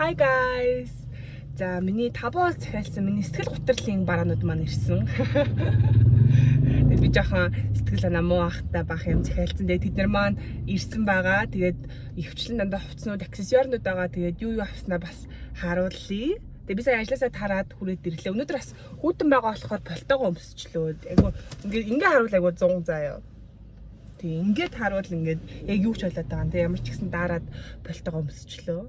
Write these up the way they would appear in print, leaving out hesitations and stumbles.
Hi guys. За миний 5-оос захиалсан миний сэтгэл готрлын бараанууд маань ирсэн. Тэгээд би жоохон сэтгэл санаа муу ахтай бах юм захиалсан. Тэгээд тэд нар маань ирсэн байгаа. Тэгээд өвчлэн дандаа хувцснууд, аксессуарнууд байгаа. Тэгээд юу авснаа бас харуулъя. Тэгээд би сая ажилласаа тараад хүрээд ирлээ. Өнөөдөр бас хүүтэн байгаа болохоор полтойгоо өмсчлөө. Айгу ингээ харуул айгу 100 заяа. Тэг ингээд харуул ингээд яг юу ч болоод байгаа. Тэг ямар ч гэсэн дараад полтойгоо өмсчлөө.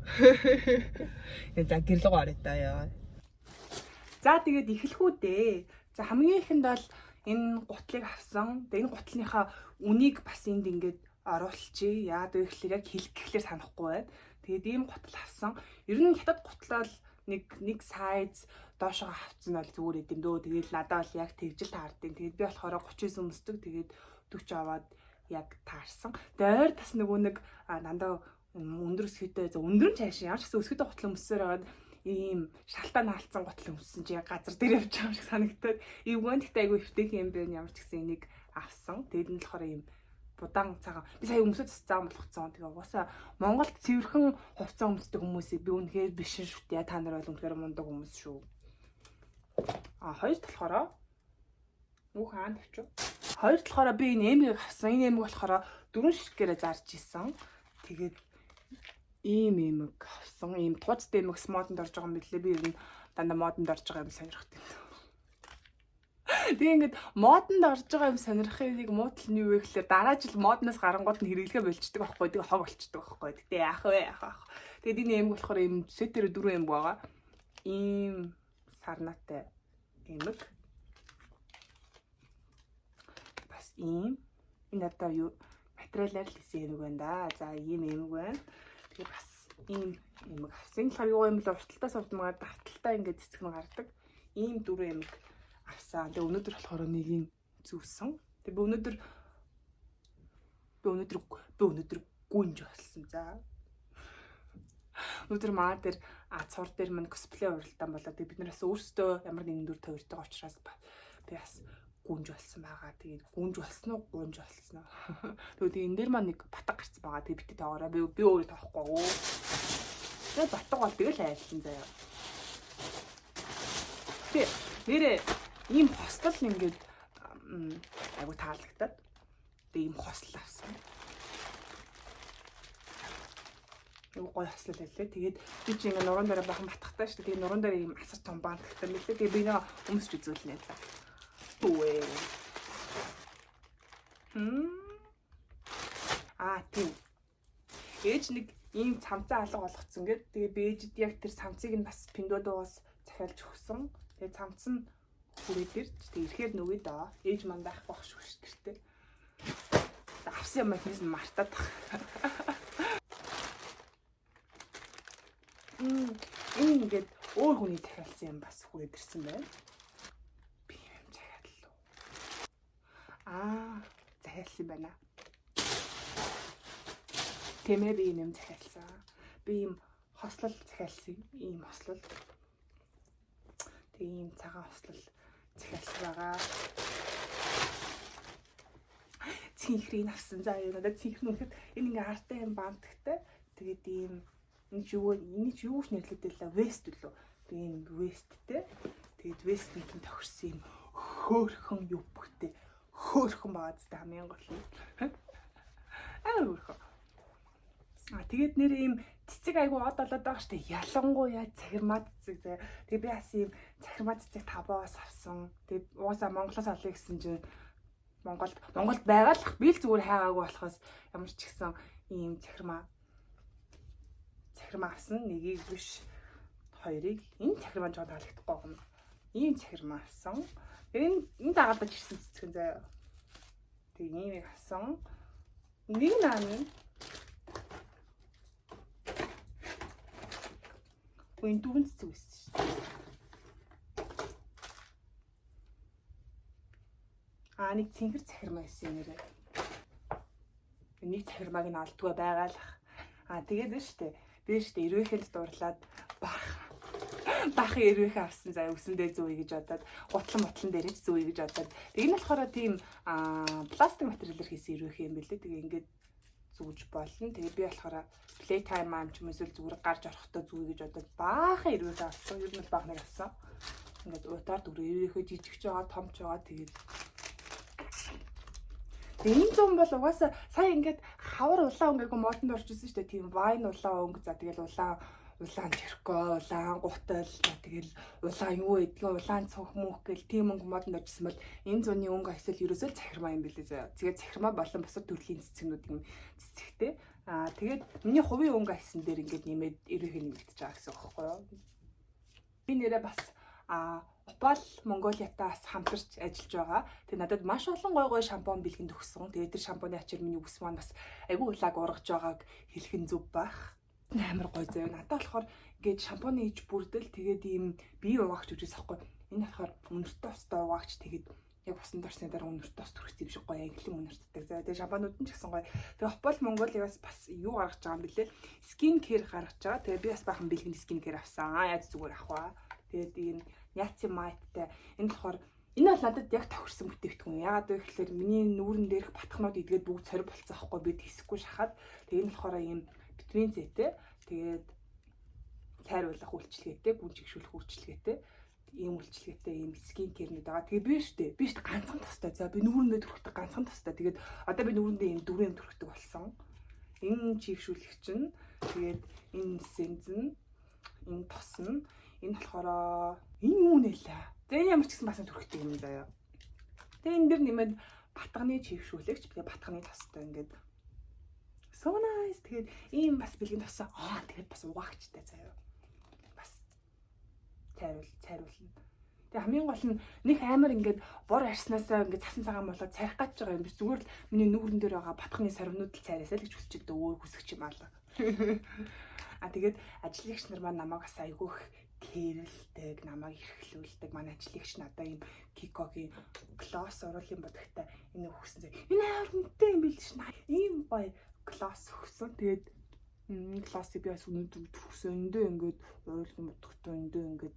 За гэрлэг орё таа. За тэгээд эхлэх үү дээ. За хамгийн ихэнд бол энэ гутлыг авсан. Тэгээд энэ гутлынхаа үнийг бас энд ингээд оруулчихъя. Яад вэ гэхэлэр яг хэлэх гэхлээр санахгүй байна. Тэгээд ийм гутал авсан. Ер нь хятад гутлал нэг сайз доошоо авцсан бол зүгээр идэм дөө. Тэгээд надад бол яг тэгжил таардیں۔ Тэгээд би болохоор 39 өмсдөг. Тэгээд 40 аваад яг таарсан. Тэгээд ойр тас нэг дандаа өндөр өсгөдөө өндөр нь цааш ямар ч гэсэн өсгөдөө гутлын өмсөөр байгаад ийм шалтаа наалцсан гутлын өмссөн чи газар дээр явж байгаа юм шиг санагдаад эвгэн тэгтээ айгүй өвтөх юм байна. Ямар ч гэсэн энийг авсан. Тэгээд энэ болохоор ийм будаан цагаан. Би сая өмсөд цаан болгоцсон. Тэгээ угаасаа Монголд цэвэрхэн хувцас өмсдөг хүмүүсийг би үнэхээр биш шүү дээ. Та нар бол үнэхээр мундаг хүмүүс шүү. Хоёр талахаараа нүх хаан тавьчих. Хоёр талахаараа би энэ эмгийг авсан. Энэ эмэг болохоор 4 ширхгээрээ зарж исэн. Тэгээд ийм эмэг авсан. Ийм тууцтай эмэг модонд орж байгаа юм билээ. Би ер нь дандаа модонд орж байгаа юм сонирхдаг. Тэгээ ингээд модонд орж байгаа юм сонирхохыг муутал нь юу вэ гэхээр дараа жил модноос гарангууд нь хэрэглэгээ болчдөг байхгүй. Тэгээ хог болчдөг байхгүй. Гэтэ яах вэ? Тэгээд энэ эмэг болохоор ийм сетээр 4 эмэг байгаа. Ийм сарнаатай эмэг. Бас ийм энэ одоо юу материалаар л хийсэн эмэг байна да. За ийм эмэг байна. Тэгээ бас ийм эмэг авсан. Тэгэхээр юу юм бол урталтаас урдмаар давталтай ингээд цэцэг нь гардаг. Ийм 4 эмэг авсан. Тэгээ өнөөдөр болохоор нэгийг зүүсэн. Тэгээ би өнөөдөр гүнж болсон. За. Өнөөдөр маа дээр цур дээр мань косплей уралдаан болоо. Тэгээ бид нараас өөрсдөө ямар нэгэн дүр тавьдаг учраас би бас гүнж болсон байгаа. Тэгээд гүнж болсон уу? Тэгээд энэ дээр маань нэг батга гарцсан байгаа. Тэгээд битээ тоогоорой. Би өөрөө тоохгүй. Тэгээд батга бол тэгэл айлтан заяа. Тэгээд нэрээ ийм хостол ингээд айгу таалагтаад. Тэгээд ийм хостол авсан. Айгу гоё хослол байлээ. Тэгээд би чи ингээд нуруунд дээр бахан батгахтай шүү дээ. Тэгээд нуруунд дээр ийм асар том баантагтай мэлээ. Тэгээд би нөө өмсч үзүүлнэ за. Үе. Тийм. Ээж нэг ийм цамцаа алга болгоцсон гэд. Тэгээ би ээжид яг тэр цамцыг нь бас пиндодоос захиалж өгсөн. Тэгээ цамц нь хүрээд ирж. Тэгээ ирэхээр нүгэ доо. Ээж манд ах байх шүү гэртээ. Авсан юм ихнээс нь мартаад тах. Ингээд өөр хүний захиалсан юм бас хүрээд ирсэн байна. Би юм захиаллаа. Захиалсан байна. Тэмээ би юм захиалсан. Би юм хослол захиалсан. Ийм хослол. Тэгээ ийм цагаан хослол захиалсан байгаа. Цинхрийг авсан. За юу надад цинхэр нүхэд энэ ингээ артай юм бантагтай. Тэгээд ийм энэ ч юу ч нэрлэгдэлээ вест лөө. Би ийм весттэй. Тэгээд вестний тохирсон юм хөөхөн юбгтэй. Хөөхөн байгаа зү хамгийн гол юм. Хөөхөн. Тэгээд нэр ийм цэцэг айгу од болоод байгаа штэ. Ялангуяа цахирмаа цэцэг. Тэгээд би бас ийм цахирмаа цэцэг 5-оос авсан. Тэгээд уусаа Монголоос олъё гэсэн чинь Монголд байгалах би л зүгээр хайгаагүй болохоос ямар ч гэсэн ийм цахирмаа авсан. Нэгийг биш хоёрыг энэ цахирмаа жоо таалагдахгүй юм. Ийм цахирмаа авсан. Энэ дагалдаж ирсэн цэцэг нь заяа. Тэгээд ийм авсан. Нэг нааны энэ дүүн цэцэг байсан шүү дээ. Нэг цэнхэр цахирмаа байсан нэрээ. Нэг цахирмааг нь алдгүй байгаалах. Тэгээд би штэ ирвэхэл дурлаад бах ирвэхэ авсан заа өсөндөө зүүе гэж бодоод гутлан дээрээ зүүе гэж бодоод. Тэгээ энэ болохоор тийм пластик материалаар хийсэн ирвэхэ юм билээ. Тэгээ ингээд зүүж болно. Тэгээд би болохоор playtime аим ч юм эсвэл зүгээр гарч орохдоо зүүе гэж бодоод баахан ирвэлээ авсан. Ер нь бол баахныг авсан. Ингээд уутаар дүрээ ерөөхдөө жижигч байгаа, томч байгаа. Тэгээд энэ зам бол угаасаа сая ингээд хавар улаан өнгөгүй модонд орж ирсэн шүү дээ. Тийм вайн улаан өнгө. За тэгэл улаан тэрко, улаан гутал, тэгэл улаан юу гэдгийг улаан цонх мөнх гэл тийм өнгө модонд оржсэн бол энэ зууны өнгө эсвэл ерөөсөө цахирмаа юм билээ заяа. Тэгээд цахирмаа болон бусад төрлийн цэцгнүүд юм цэцэгтэй. Тэгээд миний хувийн өнгө альсан дээр ингээд нэмээд эрүүх нэмэгдэж байгаа гэсэн үг байхгүй юу? Би нэрээ бас Opal Mongolia-таас хамтарч ажиллаж байгаа. Тэгээ надад маш олон гой шампунь бэлгэнд өгсөн. Тэгээ тэр шампуны ачаар миний үс маань бас айгүй улааг ургаж байгааг хэлэх нь зөв байх. Амар гоё заяа. Надад болохоор ингээд шампуны иж бүрдэл тэгээд ийм бие угаагч үжээс ахгүй. Энэ болохоор өнөртөө устай угаагч тэгээд яг усанд орсны дараа өнөртөө ус төрөх юм шиг гоё англи өнөртдөг. За тэгээд шампунууд нь ч гэсэн гоё. Тэгээд Opal Mongolia-аас бас юу гаргаж байгаа юм бэлээ. Skin care гаргаж байгаа. Тэгээд би бас бахан бэлгэнд skin care авсан. Яаж зүгээр авах вэ? Тэгээд ийм Niacinamide-тай энэ болохоор энэ бол надад яг тохирсон бүтээгдэхүүн. Яагаад вэ гэхээр миний нүүрэн дээрх батхнууд идгээд бүгд цорь болцсон аахгүй би тэсэхгүй шахаад. Тэгээд энэ болохоор ийм витамин З-тэй тэгээд цайруулах үйлчилгээтэй, гүн чигшүүлэх үйлчилгээтэй ийм үйлчилгээтэй ийм скин кернүүд байгаа. Тэгээд би штэ ганцхан тостой. За би нүүрэндээ төрөхтэй ганцхан тостой. Тэгээд одоо би нүүрэндээ ийм дөрвөн төрөхтэй болсон. Энэ чигшүүлэх чинь тэгээд энэ сензэн, энэ тос нь энэ болохоор энэ юу нэлээ. За энэ ямар ч гэсэн бас төрөхтэй юм заяа. Тэгээ энэ дэр нэмээд батганы чившүүлэгч тэгээ батганы тостой ингээд so nice. Тэгээд ийм бас бэлгийн тосоо. Тэгээд бас угаагчтай заяа. Бас цайруулна. Тэгээ хамгийн гол нь нэг амар ингээд бор арснаасаа ингээд цасан цагаан болоод царих гэж байгаа юм биш. Зүгээр л миний нүүрэн дээр байгаа батганы сарвнууд л цайраасаа л гэж хүсэж байгаа өөр хүсэх юм аа. Тэгээд ажлынч нар маань намайг бас айгүйх кэрэлдэг, намайг эрхлүүлдэг. Манай ажлынч надаа ийм Kiko-гийн глосс оруулын бодогтой энэ өгсөн зэ. Энэ хаалттай юм биш наа. Ийм гоё глосс өгсөн. Тэгээд глоссыг би бас өнөдөр төгсөн. Эндээ ингээд оруулын бодогтой эндээ ингээд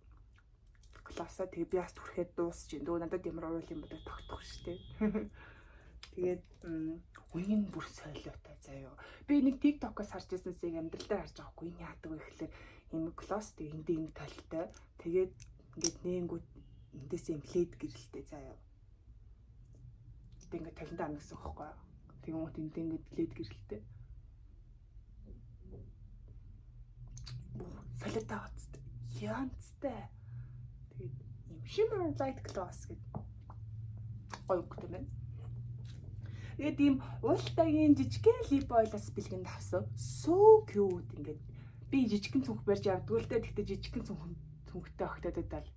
глоссаа тэгээ би бас түрхэд дуусч байна. Дөө надад ямар оруулын бодог тогтох штеп. Тэгээд үеийн бүр сойлоотой заяа. Би нэг TikTok-оос харж ирсэнсийг амьдралдаа харж байгаагүй. Энэ яадаг вэ гэхэлэр ийм глосс тэгээ эндээ ийм талтай. Тэгээд ингээд нэнгүүд эндээс ийм лед гэрэлтэй заяа. Тэгээд ингээд талентаа амна гэсэн байхгүй юу? Тэгмүүд эндээ ингээд лед гэрэлтэй. Солиотой гоцтой. Янцтай. Тэгээд ийм shimmer light gloss гэдэг гоё үгтэй байна. Тэгээд ийм уултагийн жижигхэн lip oil-аас бэлгэнд авсан. So cute ингээд би жижигхэн цүнх барьж явдгүй л дээ. Тэгтээ жижигхэн цүнхтэй огтодод л.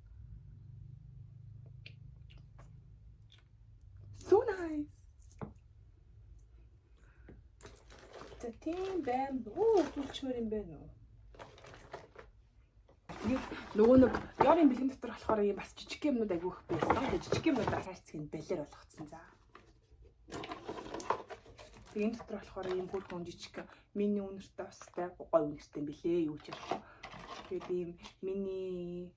So nice. Тийм бэм. Зүлчмөр юм байна уу? Нөгөө нэг ёрын бэлгэн дотор болохоор ийм бас жижигхэн юмнууд айгүйх байсан. Тэгээд жижигхэн юмнуудаа хайрцгийн балер болгоцсон за. Тэгээд энэ дотор болохоор ийм бүрхэн жижиг мини үнэртэй устай гой үнэртэй бэлээ юу ч ярих. Тэгээд ийм мини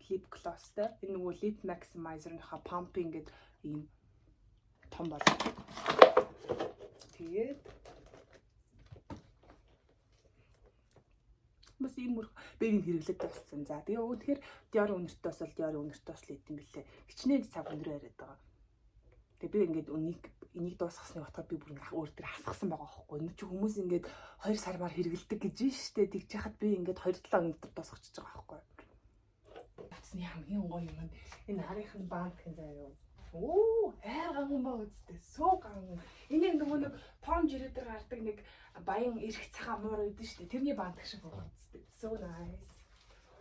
lip glossтай энэ нөгөө lip maximizer-ийнхаа pumping гэдэг ийм том болоо. Тэгээд бас ийм мөр бэрийн хэрэглээд болсон. За тэгээ өөдгөр диор үнэртэй бас бол диор үнэртэй бас л идэм билээ. Хичнээн цаг өндөр яриад байгаа. Тэгээ би ингээд энийг дуусгасны утгаар би бүр ингээд өөр төр хасгасан байгаа байхгүй. Энэ чи хүмүүс ингээд 2 сармаар хэрэгэлдэг гэж штэ. Тэгж яхад би ингээд 2-7 өндөр дуусгачихж байгаа байхгүй. Батсны хамгийн гоё юм. Энэ харийнхын банкын заяа. Оо, хайрган баа үстэй. Суу ган. Энийг нөгөө нэг том жирээ дээр гардаг нэг баян эрх цагаан муур үйдэн штэ. Тэрний банк шиг байгаа үстэй. So nice.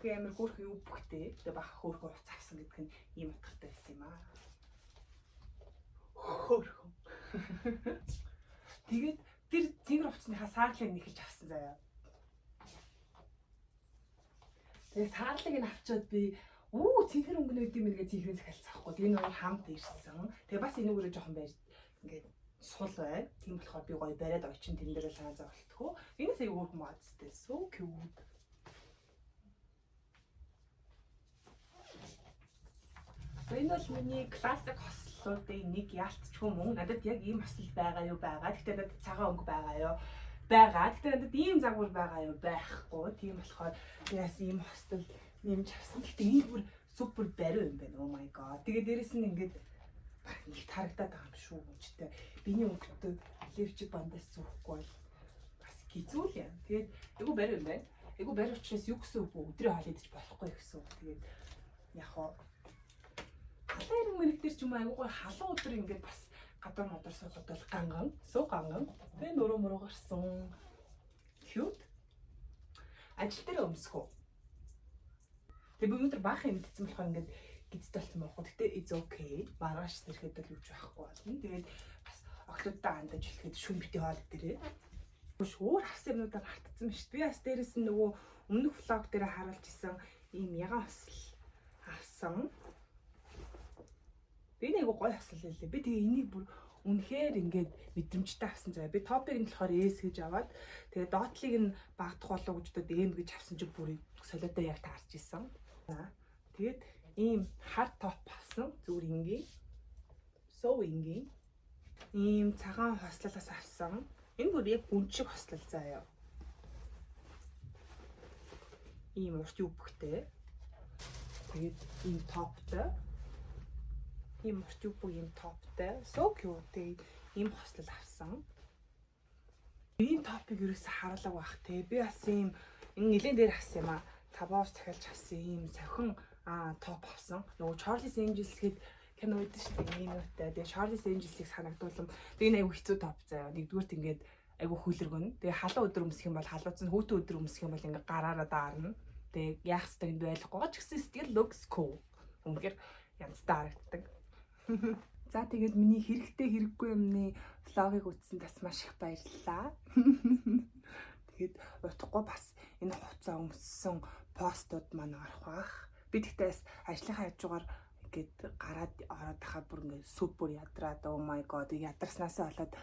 Тэгээ амар хөөрхөн юу бүхтэй. Тэгээ бах хөөрхөн уц авсан гэдэг нь ийм утгатай байсан юм аа. Хөөрхөн. Тэгээд тэр цэнгэр хувцсныхаа саарлыг нэхэлж авсан заяа. Тэгээ саарлыг нь авчаад би цэнхэр өнгөнүүд юм нэгэ цэнхрээс халцсахгүй. Тэгээ нөгөө хамт ирсэн. Тэгээ бас энүүгээрээ жоохон байж ингээд сул бай. Тийм болохоор би гоё бариад очин тэн дээрээ санаа зовлтгоо. Энэс аяг өөр модстэй. So cute. Энэ бол миний классик хослол шууд нэг яалтчгүй мөн надад яг ийм осол байгаа юу байгаа. Гэхдээ надад цагаан өнгө байгаа юу? Байгаа. Гэхдээ надад ийм загвар байгаа юу? Байхгүй. Тийм болохоор яас ийм хостол нэмж авсан. Гэхдээ энэ бүр супер бариу юм байна. Oh my god. Тэгээ дээрэс нь ингээд баг нэг тарагдаад байгаа юм шүү үчтэй. Биний өнгөтэй левчик бандаас зүүхгүй бол бас гизүүл юм. Тэгээд айгу бариу юм байна. Айгу бариу учраас юу гэсэн үг өдрөө хоол идэж болохгүй гэсэн үг. Тэгээд яг хоо халуун мэрэг дээр ч юм айгу гой халуун өдөр ингээд бас гадар модор суулгаад бол ганган. Тэгээ нуруу муруу гарсан. Cute. Ажил дээр өмсгөө. Тэгээ би өнөөдөр баах юм дэтсэн болохоор ингээд гизтэй болсон байхгүй. Гэтэ it's okay. Маргааш сэрхэд л үгүй байхгүй болно. Тэгээд бас октодтой хандаж хэлэхэд шүн бити хоол дээрээ. Өөр хавс юмнуудаар хартцсан шүү дээ. Би бас дээрэс нь нөгөө өмнөх влог дээр харуулж исэн ийм ягаан хосл авсан. Би нэг гой хосл лээ. Би тэгээ энийг бүр үнэхээр ингээд мэдрэмжтэй авсан заяа. Би топыг нь болохоор S гэж аваад тэгээ доотлыг нь багтах болов гэж бодоод M гэж авсан чинь бүр солиотой яг таарч исэн. Тэгээд ийм хар топ авсан. Зүгээр ингийн. So ингийн. Ийм цагаан хослолоос авсан. Энэ бүр яг гүн шиг хослол заяа. Ийм урт юбктэй. Тэгээд ийм топтой. Ийм урт юбк ийм топтой. So cute. Тэгээд ийм хослол авсан. Энэ топыг ерөөсө харуулаг байх те. Би бас ийм энэ нэлен дээр авсан юм аа. Табаас дахиалж авсан ийм сохин топ авсан. Нөгөө Charlie's Angels гээд кино үйдэж шүү дээ. Ийм үүтэй. Тэгээ Charlie's Angels-ыг санагдуулсан. Тэгээ айгу хэцүү топ заяа. Нэгдүгürt ингээд айгу хүлэргэн. Тэгээ халуун өдөр өмсөх юм бол халууцсан, хөтөн өдөр өмсөх юм бол ингээд гараараа даарна. Тэгээ яах ёстой гэд ойлгохгүй ч гэсэн still looks cool. Үнэхээр янзтай харагддаг. За тэгээд миний хэрэгтэй хэрэггүй юмны влогийг үзсэн бас маш их баярлалаа. Тэгээд утгагүй бас энэ хуцаа өмссөн постууд маань орох бах. Би тэгтээс ажлынхаа хажуугаар ингээд гараад ороод тахад бүр ингээд супер ядраад oh my god ядарснаасаа болоод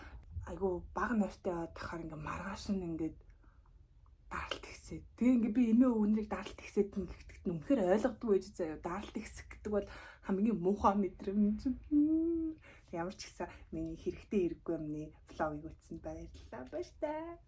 айгу баг нартай яваад тахаар ингээд маргааш нь ингээд даралт ихсээ. Тэгээ ингээд би эмээ өвнөрийг даралт ихсээд гэхдээ үнэхээр ойлгодгүй байж заяа. Даралт ихсэх гэдэг бол хамгийн муухай мэдрэмж. Ямар ч гэсэн миний хэрэгтэй хэрэггүй юмны влогийг үзсэн баярлалаа. Баярлалаа.